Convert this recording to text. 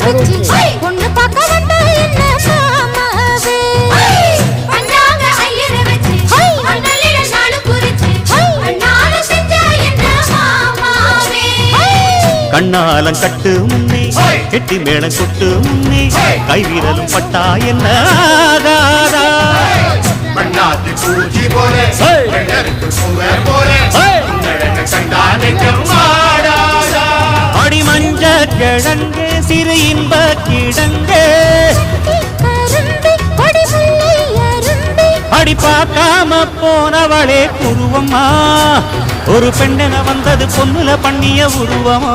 வச்சு பொண்ணு பார்க்க வந்த என்ன மாமாவே பண்ணாங்க ஐயரை வச்சு அண்ணலிட நாளு குறிச்சு அண்ணால செஞ்சா என்ன மாமாவே கண்ணாலம் கட்டு முன்னே கெட்டி மேளம் கொட்டு முன்னே கைவிரலும் பட்டா என்ன ஆகாதா மண்ணாத்தி பூஜி போலே அடி மஞ்ச கிழங்கே சிறு இன்ப கிடங்கே அடி பார்க்காம போனவளே உருவமா ஒரு பெண்ணென வந்தது பொண்ணுல பண்ணிய உருவமா